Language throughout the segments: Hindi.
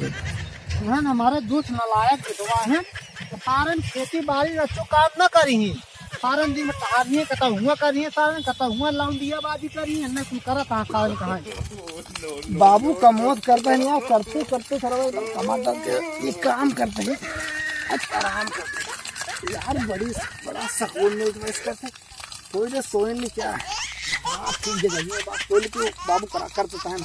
बहन हमारे दोस्त नलायक विधवा हैं तो सारन खेती बाड़ी रचो काम न करी सारन दिन में टहरिए कता हुआ करिए सारन कता हुआ लाउन दिया बाजी करिए न कुछ करत सारन कहाँ बाबू कमोद करते हैं यार, करते करते सर्व कमा करके ये काम करते हैं, अच्छा आराम करते हैं यार। बड़ा सुकून मिलता है इसका से, थोड़ी देर सोए नहीं क्या है। हाँ ठीक जगह ये बात बोल के बाबू करा करते हैं।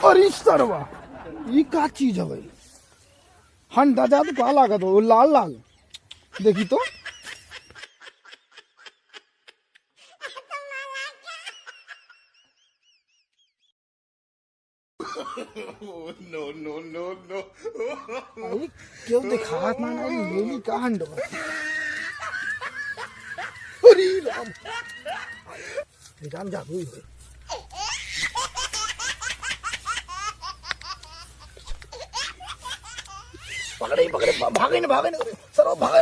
अरे सरवा ये क्या चीज है भाई, हंडा जा तो क्या लागत हो, लाल लाल देखी तो। नो नो नो नो अरे क्यों दिखा ना ये भी का हंडा। अरे राम जादू ही है। पकड़े पकड़े भागे ना सर भागा,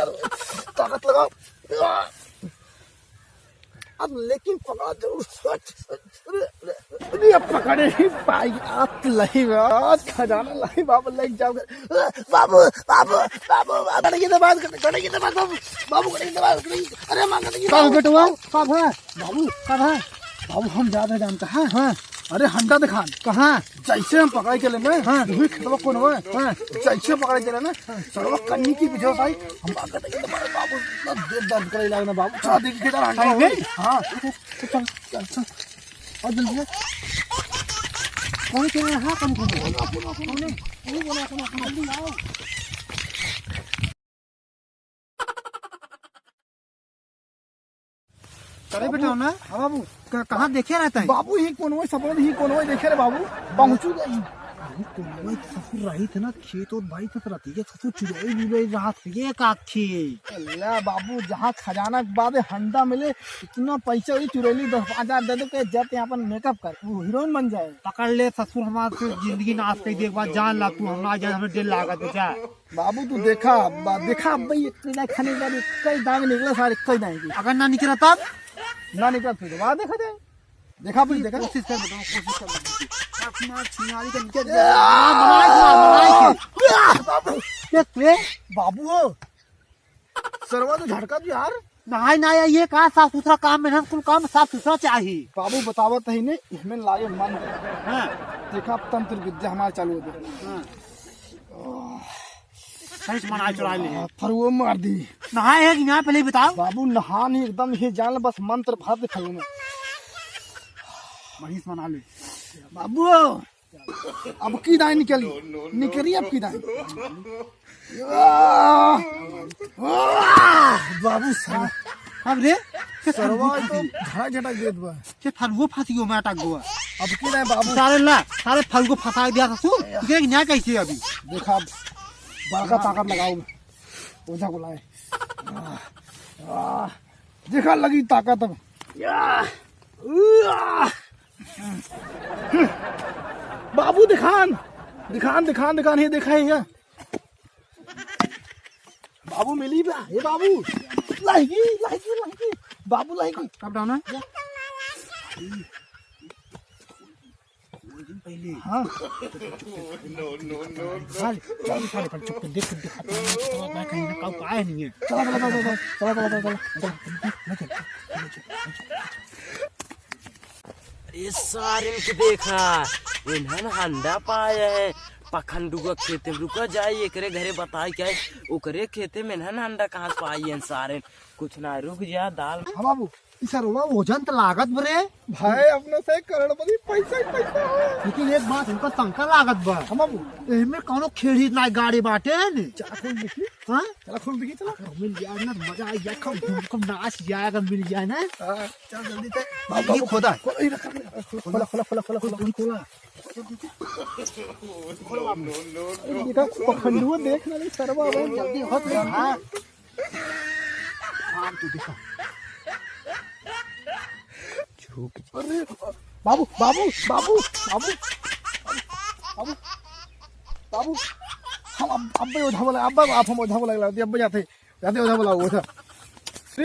ताकत लगाओ अब, लेकिन पकड़ा जरूर पकड़े ही पाई आप लही खजाना लही बाबू लेके जाओ बाबू बाबू बाबू करेगी तो बात बाबू बाबू करेगी तो बात। अरे मां करेगी बेटवा कब है बाबू कब है बाबू हम ज्यादा जानते हैं। हाँ अरे हंडा दिखान कहाँ जैसे हम पकड़े के लेना। हाँ खेतवा कौन हुआ। हाँ जैसे पकड़े के लेना सर्व कन्नी की पीछे भाई हम बात करते बाबू देर दर्द करे लगना बाबू शादी की खेतर हंडा। हाँ चल चल चल और जल्दी कौन कह रहा है कौन करे बेटा ना। हाँ बाबू कहाँ देखे रहता है बाबू ही कौन हुआ सपोज ही कौन हुआ देखे रे बाबू पहुंचू गई ससुर रही थे ना खेत और बाई तक रहती है ससुर चुराई भी रहा ये काठी अल्लाह बाबू जहाँ खजाना के बाद हंडा मिले इतना पैसा हुई चुरैली 10,000 दे दो के जब यहाँ पर मेकअप कर वो हीरोइन बन जाए। पकड़ ले ससुर हमारे जिंदगी नाश कर दे बाद जान ला तू हम जाए हमें डेढ़ लागत बेचा। बाबू तू देखा भाई खाने कई दाग निकला सारे कई दाएंगे अगर ना निकला तब ना निकला फिर वहाँ देखा जाए। देखा फिर देखा कोशिश कर बेटा कोशिश कर बाबू हो सरवा तो झटका भी यार नहाय ना ये कहा साफ सुथरा काम में कुल काम साफ सुथरा चाहिए। बाबू बतावत है ने इसमें लाए मन। हाँ देखा तंत्र विद्या हमारे चालू हो गई। सही मना चुरा ले फिर वो मार दी। नहाए है कि यहाँ पहले बताओ बाबू नहा नहीं एकदम ये जान बस मंत्र भर दे फल में मरीज मना ले बाबू अब की दाई निकली अब की दाई बाबू अब रे सरवा तो झड़ा झटक देत बा के फलगो फंसी गयो मैं अटक गया अब की दाई बाबू सारे फल को फंसा दिया ससुर देख न्याय कैसे अभी देखा बड़का ताकत लगाओ ओझा को लाए देखा लगी ताकत अब बाबू दिखान ये देखा है ये बाबू मिली बा ये बाबू लाएगी बाबू लाएगी कब डाउन है पहले। हाँ नो नो नो चल चुप देख मैं कहीं ना कहीं आया नहीं है। चला अरे सारे के देखा इन्हन हंडा पाया है पखंडुआ खेते में रुका जाए एकरे घरे बताई क्या ओकरे खेते में इन्हन हंडा कहाँ से पाई है सारे कुछ ना रुक जा दाल। हाँ बाबू सर वजन तो लागत बरे भाई अपने से करोड़पति पैसा है लेकिन एक बात उनका तंका लागत बा हम बाबू एमे कोनो खेड़ी ना गाड़ी बाटे ने चला खोल देखी हां चला खोल देखी चला मिल जाए ना मजा आ जाए कब नाच जाएगा मिल जाए ना चल जल्दी से बाबू खोदा खोला नो नो देखा पखंडुआ देख ना सरवा जल्दी होत हां हां तू देखा अरे बाबू बाबू बाबू बाबू बाबू बाबू हम अब ओझा बोला अब आप हम ओझा बोला अब जाते जाते ओझा बोला ओझा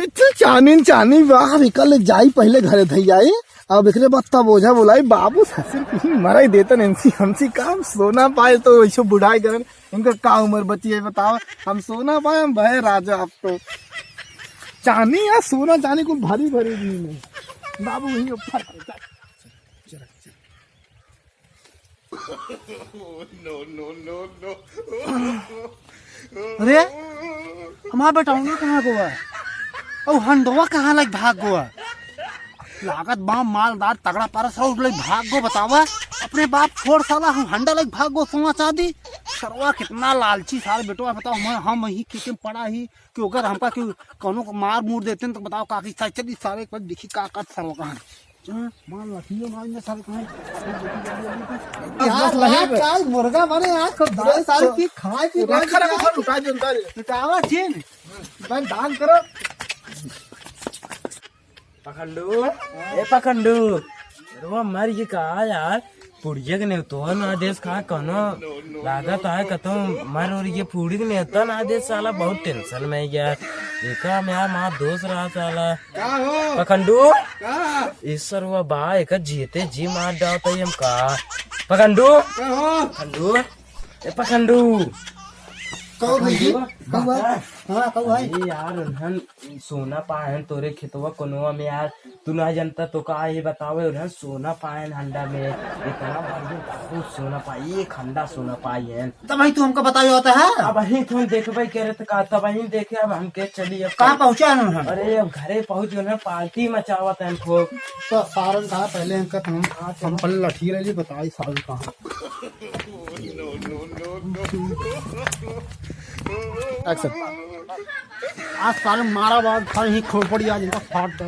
इतने चानी वाह निकल जाई पहले घरे धई आई अब एकरे बाद तब ओझा बोलाई बाबू ससुर की मराई देतन इनसी हमसी काम सोना पाए तो ऐसो बुढ़ाई करन इनका का उम्र बची है बताओ हम सोना पाए हम भय राजा अब तो चानी या सोना चानी को भारी भरी दी नहीं बाबू वही ऊपर No, no, no, no. अरे हमारा बेटा कहाँ गोवा और हंडवा कहाँ लग भाग गोवा लागत बाम मालदार तगड़ा पारा सब लग भाग गो बतावा अपने बाप छोड़ साला हम हंडा लग भाग गो सोना चांदी सरवा कितना लालची साल बेटवा बताओ हम ही खेत में पड़ा ही कि अगर हमका कि कोनो को मार मूर देते तो बताओ काकी चली सारे पर दिखी का सरवा कहाँ मार लठियो मार ने सारे कहाँ यार मुर्गा बने यार खूब दाल सारी की खाए की खरा को लुटा दे उनका लुटावा ठीक बन दान करो पखंडू ए पखंडू रुआ मर ये कहा यार पुड़िया के नहीं तो ना आदेश कहा कनो लागत है कतो मर और ये पूड़ी के नहीं तो ना आदेश साला बहुत टेंशन में यार देखा मैं माँ दोस्त रहा साला पखंडू इस रुआ बा एक जीते जी मार डालता हम का पखंडू पखंडू ए पखंडू कहो भाई हाँ कहो भाई यार उन्हन सोना पायन तोरे खेतवा कोनवा में यार तू ना जानता तो का ये बतावे उन्हन सोना पायन हंडा में इतना बढ़िया बहुत सोना पाई एक हंडा सोना पायन तब भाई तू हमको बताया होता है अब वही तुम देखबे कह रहे थे का तब वही देखे अब हमके चली अब कहाँ पहुँचा है हम अरे अब घरे पहुंच गए पार्टी मचावत है खूब तो सारन कहा पहले हम पहले लठी ले ली बताई सारन कहाँ एक्शन आज सारे मारा बाद घर ही खोपड़ी आज इनका फाट